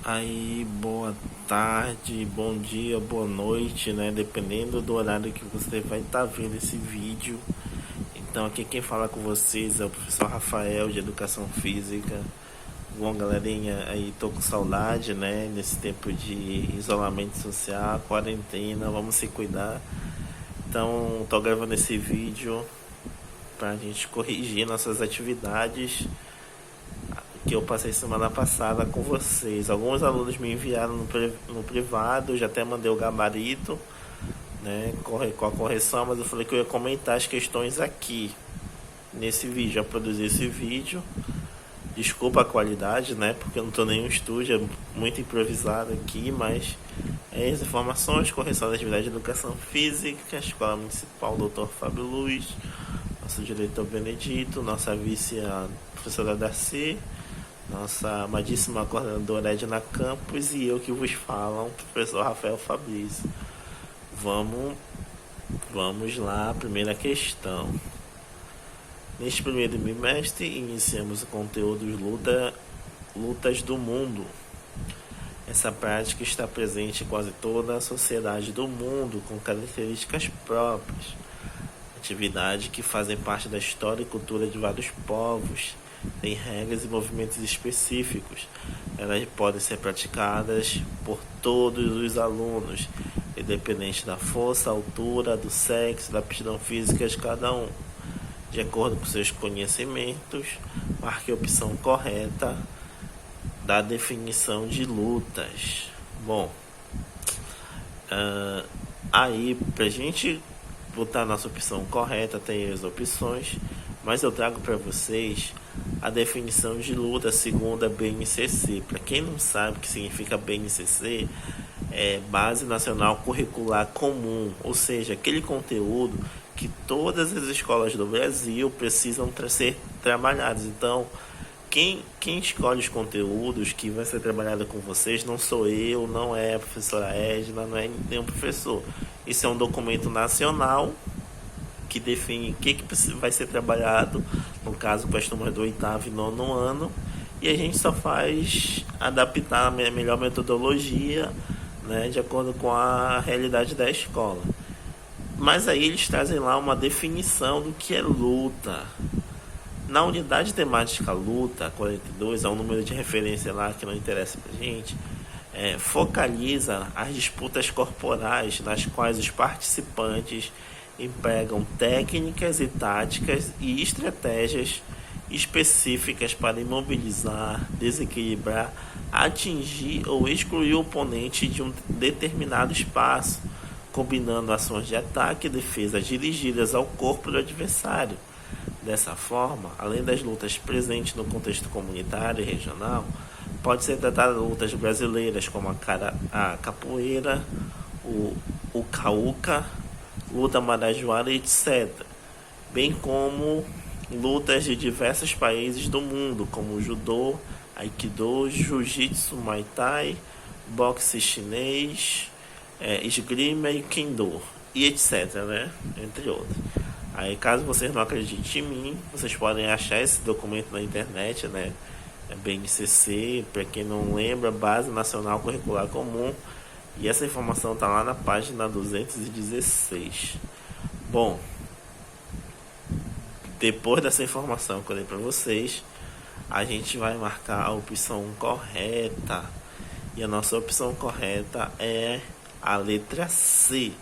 Aí, boa tarde, bom dia, boa noite, né? Dependendo do horário que você vai estar vendo esse vídeo. Então, aqui quem fala com vocês é o professor Rafael, de Educação Física. Bom, galerinha, aí tô com saudade, né? Nesse tempo de isolamento social, quarentena, vamos se cuidar. Então, tô gravando esse vídeo pra gente corrigir nossas atividades que eu passei semana passada com vocês. Alguns alunos me enviaram no privado, eu já até mandei o gabarito, né, com a correção, mas eu falei que eu ia comentar as questões aqui nesse vídeo. Já produzi esse vídeo. Desculpa a qualidade, né, porque eu não estou nem no estúdio, é muito improvisado aqui, mas as informações, correção da atividade de educação física, Escola Municipal Dr. Fábio Luz, nosso diretor Benedito, nossa vice, a professora Darcy, nossa amadíssima coordenadora Edna Campos e eu que vos falo, o professor Rafael Fabrício. Vamos lá, primeira questão. Neste primeiro bimestre, iniciamos o conteúdo Lutas do Mundo. Essa prática está presente em quase toda a sociedade do mundo, com características próprias. Atividades que fazem parte da história e cultura de vários povos, têm regras e movimentos específicos. Elas podem ser praticadas por todos os alunos, independente da força, altura, do sexo, da aptidão física de cada um. De acordo com seus conhecimentos, marque a opção correta da definição de lutas. Bom, aí pra gente botar a nossa opção correta, tem as opções, mas eu trago para vocês a definição de luta segundo a BNCC. Para quem não sabe o que significa BNCC, é Base Nacional Curricular Comum, ou seja, aquele conteúdo que todas as escolas do Brasil precisam ser trabalhados. Então, quem escolhe os conteúdos que vai ser trabalhado com vocês não sou eu, não é a professora Edna, não é nenhum professor. Isso é um documento nacional que define o que vai ser trabalhado, no caso com as turmas do 8º e 9º ano, e a gente só faz adaptar a melhor metodologia, né, de acordo com a realidade da escola. Mas aí eles trazem lá uma definição do que é luta. Na unidade temática luta 42, é um número de referência lá que não interessa pra gente, focaliza as disputas corporais nas quais os participantes empregam técnicas e táticas e estratégias específicas para imobilizar, desequilibrar, atingir ou excluir o oponente de um determinado espaço, combinando ações de ataque e defesa dirigidas ao corpo do adversário. Dessa forma, além das lutas presentes no contexto comunitário e regional, pode ser tratada lutas brasileiras como a capoeira, o cauca, luta marajoara, etc., bem como lutas de diversos países do mundo, como o judô, aikido, jiu-jitsu, muay thai, boxe chinês, esgrima e kendo, e etc., né? Entre outros. Aí, caso vocês não acreditem em mim, vocês podem achar esse documento na internet, né? É BNCC, para quem não lembra, Base Nacional Curricular Comum, e essa informação está lá na página 216. Bom, depois dessa informação que eu dei para vocês, a gente vai marcar a opção correta. E a nossa opção correta é a letra C.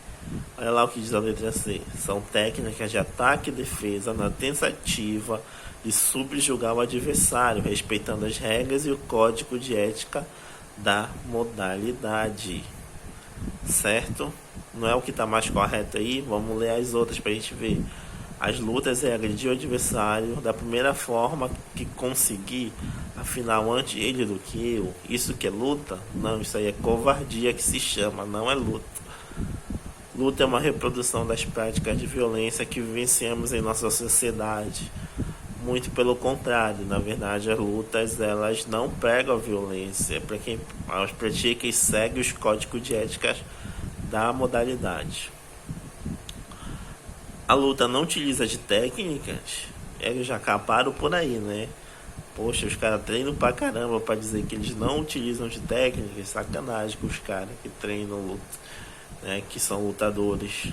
Olha lá o que diz a letra C. São técnicas de ataque e defesa na tentativa de subjugar o adversário, respeitando as regras e o código de ética da modalidade. Certo? Não é o que está mais correto aí? Vamos ler as outras para a gente ver. As lutas é agredir o adversário da primeira forma que conseguir, afinal antes ele do que eu. Isso que é luta? Não, isso aí é covardia que se chama, não é luta. Luta é uma reprodução das práticas de violência que vivenciamos em nossa sociedade. Muito pelo contrário, na verdade as lutas elas não pregam a violência, para quem as pratica e segue os códigos de ética da modalidade. A luta não utiliza de técnicas, eles já acabaram por aí, né? Poxa, os caras treinam pra caramba pra dizer que eles não utilizam de técnicas. Sacanagem com os caras que treinam luta, né, que são lutadores.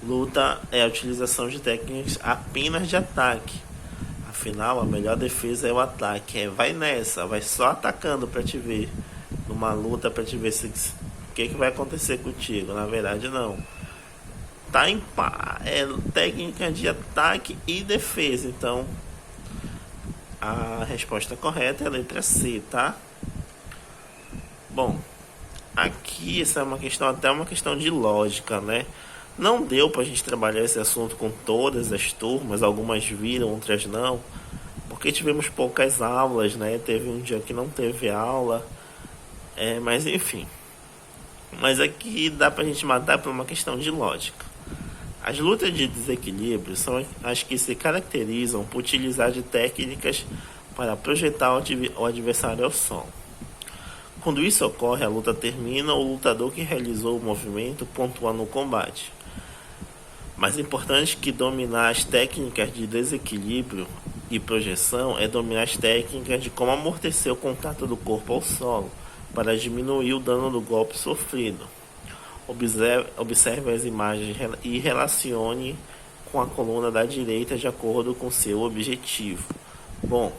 Luta é a utilização de técnicas apenas de ataque. Afinal, a melhor defesa é o ataque. Vai nessa, vai só atacando pra te ver. Numa luta pra te ver o que vai acontecer contigo. Na verdade, não. Tá em é técnica de ataque e defesa. Então, a resposta correta é a letra C, tá? Bom, aqui essa é uma questão, até uma questão de lógica, né? Não deu pra gente trabalhar esse assunto com todas as turmas, algumas viram, outras não, porque tivemos poucas aulas, né? Teve um dia que não teve aula, mas enfim. Mas aqui dá pra gente matar por uma questão de lógica. As lutas de desequilíbrio são as que se caracterizam por utilizar de técnicas para projetar o adversário ao solo. Quando isso ocorre, a luta termina, o lutador que realizou o movimento pontua no combate. Mais importante que dominar as técnicas de desequilíbrio e projeção é dominar as técnicas de como amortecer o contato do corpo ao solo para diminuir o dano do golpe sofrido. Observe as imagens e relacione com a coluna da direita de acordo com seu objetivo. Bom,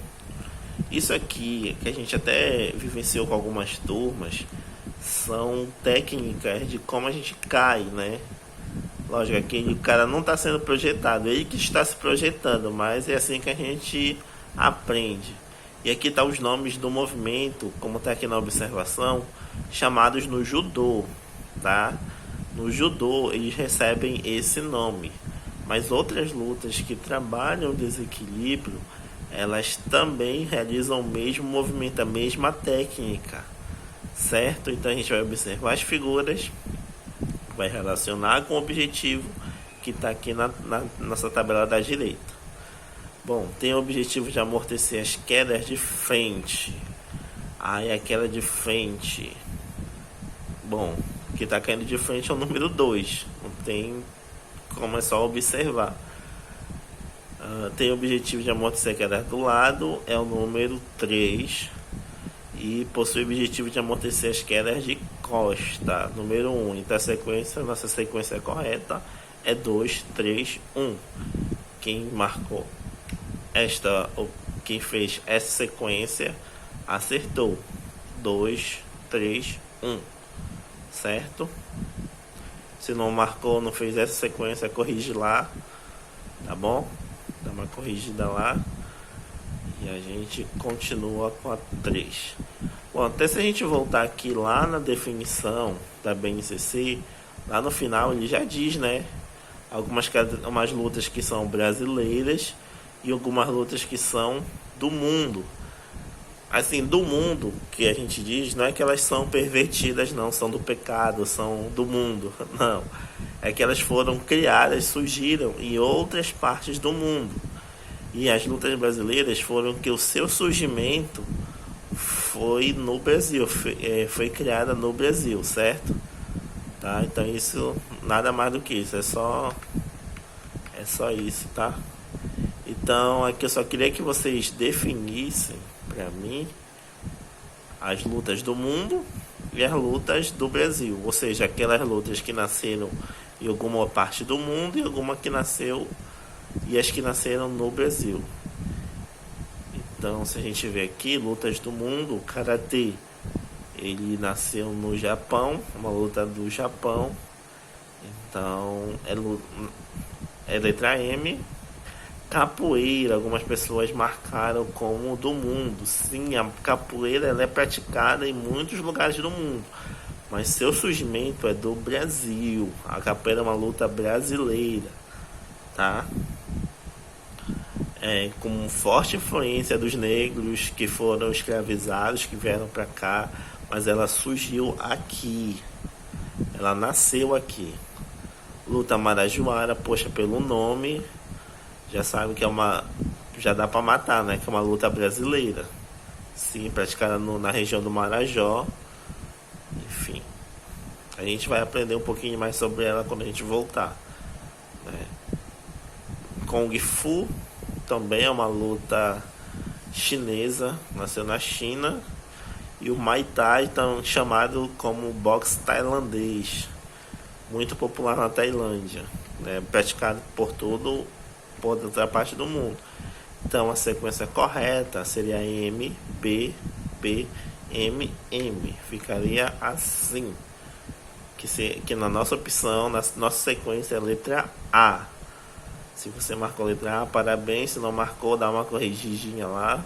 isso aqui que a gente até vivenciou com algumas turmas são técnicas de como a gente cai, né? Lógico, aquele cara não está sendo projetado, ele que está se projetando, mas é assim que a gente aprende. E aqui tá os nomes do movimento, como está aqui na observação, chamados no judô, tá? No judô eles recebem esse nome, mas outras lutas que trabalham o desequilíbrio, elas também realizam o mesmo movimento, a mesma técnica, certo? Então a gente vai observar as figuras, vai relacionar com o objetivo que está aqui na nossa tabela da direita. Bom, tem o objetivo de amortecer as quedas de frente. Aí a queda de frente, bom, o que está caindo de frente é o número 2. Não tem como, é só observar. Tem o objetivo de amortecer a queda do lado, é o número 3. E possui o objetivo de amortecer as quedas de costa, número 1. Então a sequência, nossa sequência correta é 2, 3, 1. Quem marcou quem fez essa sequência acertou. 2, 3, 1. Certo? Se não marcou, não fez essa sequência, corrige lá, tá bom? Dá uma corrigida lá e a gente continua com a 3. Bom, até se a gente voltar aqui lá na definição da BNCC, lá no final ele já diz, né? Algumas lutas que são brasileiras e algumas lutas que são do mundo. Assim, do mundo que a gente diz, não é que elas são pervertidas, não, são do pecado, são do mundo, não. É que elas foram criadas, surgiram em outras partes do mundo. E as lutas brasileiras foram que o seu surgimento foi no Brasil, foi criada no Brasil, certo? Tá? Então isso, nada mais do que isso, é só isso, tá? Então aqui eu só queria que vocês definissem para mim as lutas do mundo e as lutas do Brasil, ou seja, aquelas lutas que nasceram em alguma parte do mundo e alguma que nasceu e as que nasceram no Brasil. Então, se a gente vê aqui, lutas do mundo, o Karatê, ele nasceu no Japão, uma luta do Japão. Então, é letra M. Capoeira, algumas pessoas marcaram como do mundo. Sim, a capoeira ela é praticada em muitos lugares do mundo, mas seu surgimento é do Brasil. A capoeira é uma luta brasileira, tá? Com forte influência dos negros que foram escravizados, que vieram para cá, mas ela surgiu aqui, ela nasceu aqui. Luta Marajoara, poxa, pelo nome já sabe que já dá para matar, né? Que é uma luta brasileira, sim, praticada na região do Marajó. Enfim, a gente vai aprender um pouquinho mais sobre ela quando a gente voltar, né? Kung Fu também é uma luta chinesa, nasceu na China. E o Muay Thai, chamado como boxe tailandês, muito popular na Tailândia, né? Praticado por toda a parte do mundo. Então a sequência correta seria M, B, B, M, M. Ficaria assim. Que na nossa opção, na nossa sequência é a letra A. Se você marcou a letra A, parabéns. Se não marcou, dá uma corrigidinha lá.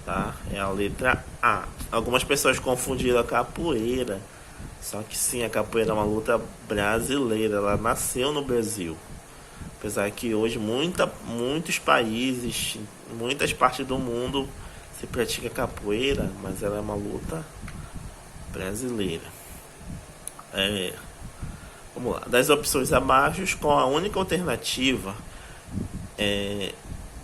Tá? É a letra A. Algumas pessoas confundiram a capoeira. Só que sim, a capoeira é uma luta brasileira. Ela nasceu no Brasil. Apesar que hoje muitos países, muitas partes do mundo se pratica capoeira, mas ela é uma luta brasileira. Vamos lá. Das opções abaixo, com a única alternativa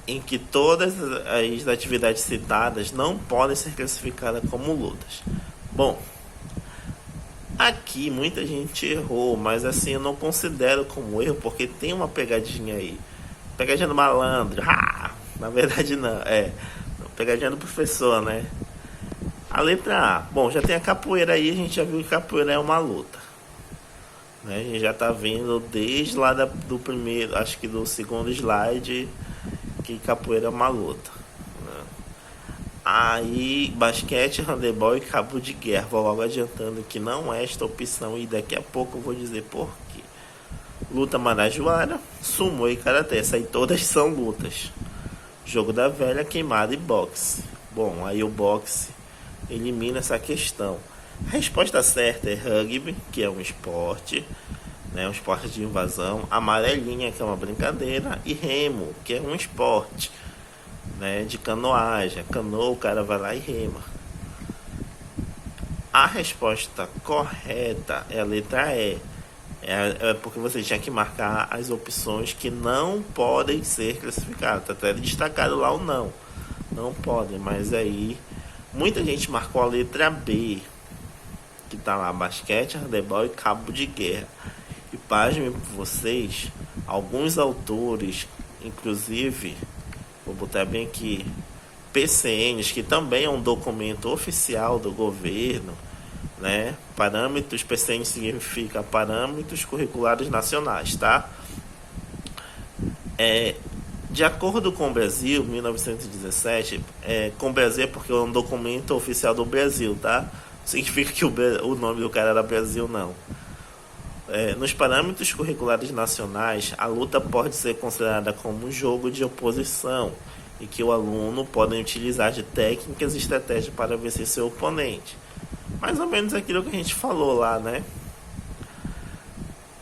em que todas as atividades citadas não podem ser classificadas como lutas. Bom, aqui muita gente errou, mas assim eu não considero como erro, porque tem uma pegadinha aí. Pegadinha do malandro. Na verdade não, pegadinha do professor, né? A letra A. Bom, já tem a capoeira aí, a gente já viu que capoeira é uma luta. Né? A gente já tá vendo desde lá do primeiro, acho que do segundo slide, que capoeira é uma luta. Né? Aí, basquete, handebol e cabo de guerra. Vou logo adiantando que não é esta opção e daqui a pouco eu vou dizer por quê. Luta marajoara, sumo e karatê. Essas aí todas são lutas. Jogo da velha, queimada e boxe. Bom, aí o boxe elimina essa questão. A resposta certa é rugby, que é um esporte, né, um esporte de invasão. Amarelinha, que é uma brincadeira. E remo, que é um esporte, né, de canoagem. Canoa, o cara vai lá e rema. A resposta correta é a letra E. É porque você tinha que marcar as opções que não podem ser classificadas. Tá até destacado lá o não. Não podem, mas aí muita gente marcou a letra B, que tá lá, basquete, handebol e cabo de guerra. E pasmem por vocês, alguns autores, inclusive, vou botar bem aqui, PCNs, que também é um documento oficial do governo, né? Parâmetros, PCN significa Parâmetros Curriculares Nacionais, tá? De acordo com o Brasil, 1917, com o Brasil é porque é um documento oficial do Brasil, tá? Não significa que o nome do cara era Brasil, não. Nos parâmetros curriculares nacionais, a luta pode ser considerada como um jogo de oposição e que o aluno pode utilizar de técnicas e estratégias para vencer seu oponente. Mais ou menos aquilo que a gente falou lá, né?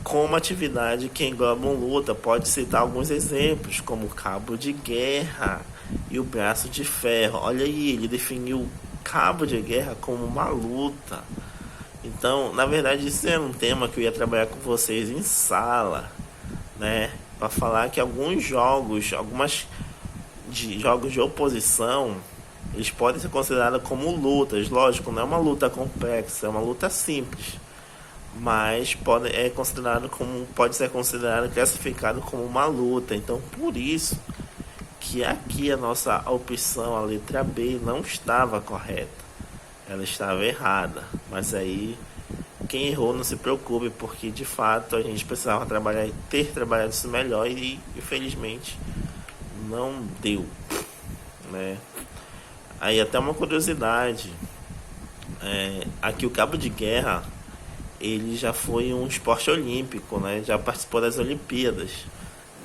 Como atividade que engloba luta, pode citar alguns exemplos, como o cabo de guerra e o braço de ferro. Olha aí, ele definiu cabo de guerra como uma luta. Então, na verdade, isso é um tema que eu ia trabalhar com vocês em sala, né? Para falar que alguns jogos, jogos de oposição, eles podem ser considerados como lutas. Lógico, não é uma luta complexa, é uma luta simples. Mas pode ser considerado, classificado como uma luta. Então, por isso que aqui a nossa opção, a letra B, não estava correta. Ela estava errada. Mas aí, quem errou, não se preocupe, porque de fato a gente precisava ter trabalhado isso melhor e infelizmente não deu, né? Aí até uma curiosidade, aqui o cabo de guerra, ele já foi um esporte olímpico, né? Já participou das Olimpíadas.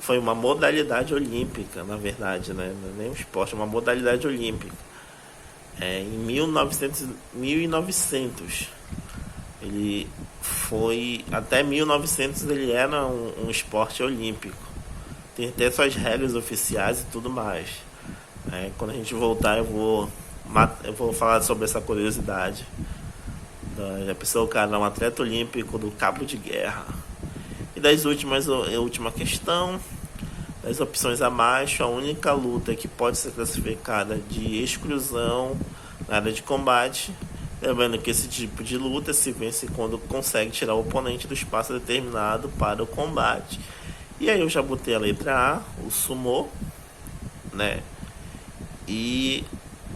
Foi uma modalidade olímpica, na verdade, né? Não é nem um esporte, é uma modalidade olímpica. Em 1900. Ele foi... Até 1900 ele era um esporte olímpico. Tem até suas regras oficiais e tudo mais. Quando a gente voltar, eu vou falar sobre essa curiosidade. Já pensou, o cara é um atleta olímpico do cabo de guerra. E a última questão, das opções abaixo, a única luta que pode ser classificada de exclusão na área de combate, lembrando que esse tipo de luta se vence quando consegue tirar o oponente do espaço determinado para o combate. E aí eu já botei a letra A, o sumô, né? E,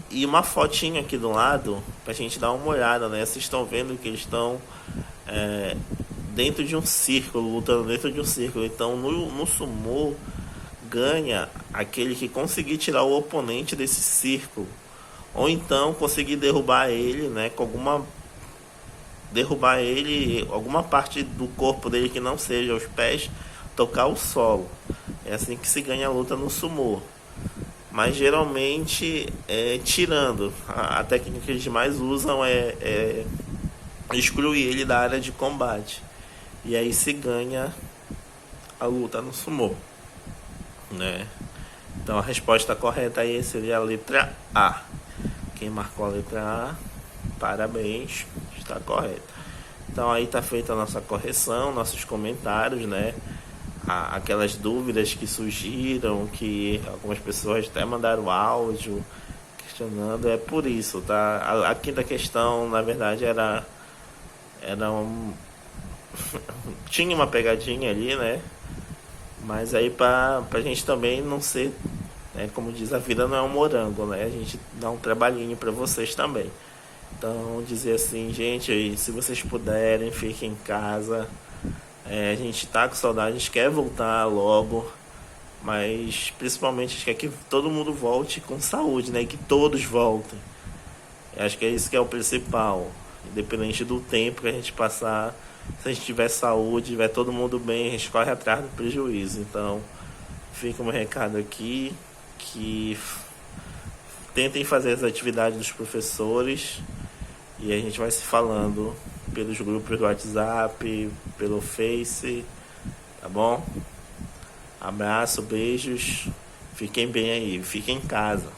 e uma fotinha aqui do lado pra gente dar uma olhada, né? Vocês estão vendo que eles estão é, dentro de um círculo, lutando dentro de um círculo. Então no sumô ganha aquele que conseguir tirar o oponente desse círculo. Ou então conseguir derrubar ele, né? Com alguma. Derrubar ele, alguma parte do corpo dele que não seja os pés, tocar o solo. É assim que se ganha a luta no sumô. Mas geralmente é tirando. A técnica que eles mais usam é excluir ele da área de combate. E aí se ganha a luta no sumô, né? Então a resposta correta aí seria a letra A. Quem marcou a letra A, parabéns, está correto. Então aí está feita a nossa correção, nossos comentários, né? Aquelas dúvidas que surgiram, que algumas pessoas até mandaram áudio questionando, é por isso, tá? A quinta questão, na verdade, era tinha uma pegadinha ali, né? Mas aí pra gente também não ser, né? Como diz, a vida não é um morango, né? A gente dá um trabalhinho pra vocês também. Então, dizer assim, gente, se vocês puderem, fiquem em casa. A gente tá com saudade, a gente quer voltar logo, mas principalmente a gente quer que todo mundo volte com saúde, né? E que todos voltem. Eu acho que é isso que é o principal. Independente do tempo que a gente passar, se a gente tiver saúde, tiver todo mundo bem, a gente corre atrás do prejuízo. Então, fica um recado aqui, que tentem fazer as atividades dos professores e a gente vai se falando pelos grupos do WhatsApp, pelo Face, tá bom? Abraço, beijos, fiquem bem aí, fiquem em casa.